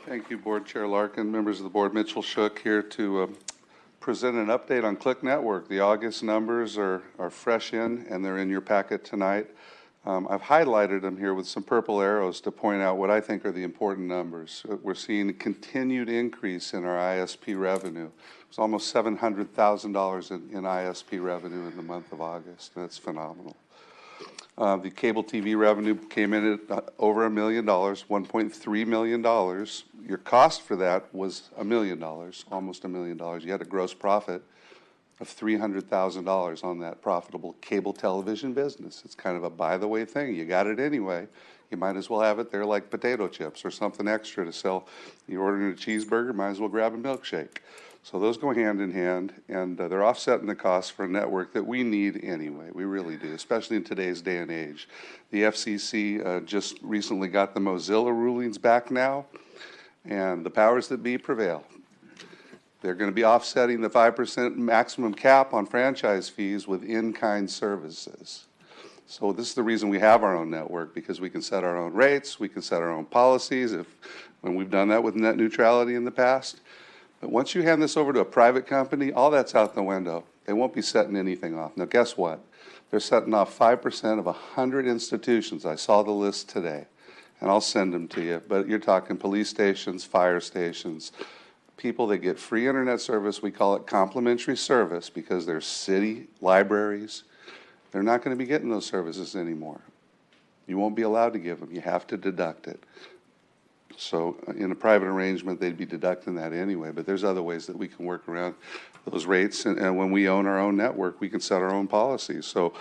Thank you, Board Chair Larkin, members of the board. Mitchell Shook here to present an update on Click Network. The August numbers are fresh in, and they're in your packet tonight. I've highlighted them here with some purple arrows to point out what I think are the important numbers. We're seeing a continued increase in our ISP revenue. It's almost $700,000 in ISP revenue in the month of August, and that's phenomenal. The cable TV revenue came in at over $1 million, $1.3 million. Your cost for that was $1 million, almost $1 million. You had a gross profit of $300,000 on that profitable cable television business. It's kind of a by-the-way thing. You got it anyway. You might as well have it there like potato chips or something extra to sell. You're ordering a cheeseburger, might as well grab a milkshake. So those go hand in hand, and they're offsetting the costs for a network that we need anyway. We really do, especially in today's day and age. The FCC just recently got the Mozilla rulings back now, and the powers that be prevail. They're going to be offsetting the 5% maximum cap on franchise fees with in-kind services. So this is the reason we have our own network, because we can set our own rates, we can set our own policies, when we've done that with net neutrality in the past. But once you hand this over to a private company, all that's out the window. They won't be setting anything off. Now, guess what? They're setting off 5% of 100 institutions. I saw the list today, and I'll send them to you. But you're talking police stations, fire stations, people that get free internet service. We call it complimentary service because they're city libraries. They're not going to be getting those services anymore. You won't be allowed to give them. You have to deduct it. So in a private arrangement, they'd be deducting that anyway, but there's other ways that we can work around those rates, and when we own our own network, we can set our own policies. So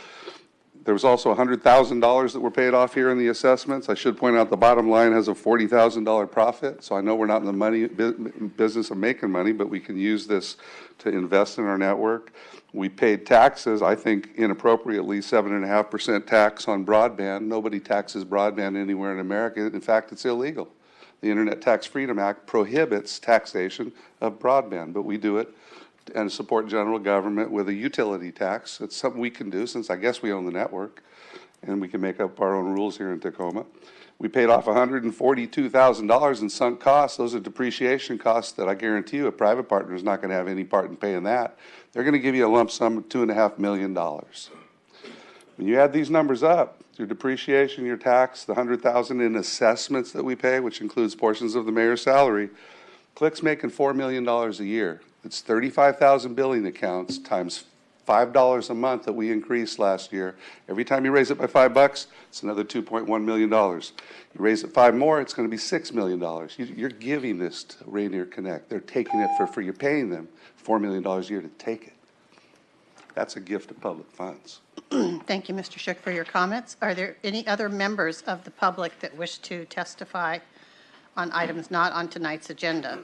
there was also $100,000 that were paid off here in the assessments. I should point out the bottom line has a $40,000 profit, so I know we're not in the business of making money, but we can use this to invest in our network. We paid taxes, I think inappropriately, 7.5% tax on broadband. Nobody taxes broadband anywhere in America. In fact, it's illegal. The Internet Tax Freedom Act prohibits taxation of broadband, but we do it and support general government with a utility tax. It's something we can do since I guess we own the network, and we can make up our own rules here in Tacoma. We paid off $142,000 in sunk costs. Those are depreciation costs that I guarantee you a private partner is not going to have any part in paying that. They're going to give you a lump sum of $2.5 million. When you add these numbers up, your depreciation, your tax, the $100,000 in assessments that we pay, which includes portions of the mayor's salary, Click's making $4 million a year. It's 35,000 billing accounts times $5 a month that we increased last year. Every time you raise it by $5, it's another $2.1 million. You raise it 5 more, it's going to be $6 million. You're giving this to Rainier Connect. They're taking it for free. You're paying them $4 million a year to take it. That's a gift of public funds. Thank you, Mr. Shook, for your comments. Are there any other members of the public that wish to testify on items not on tonight's agenda?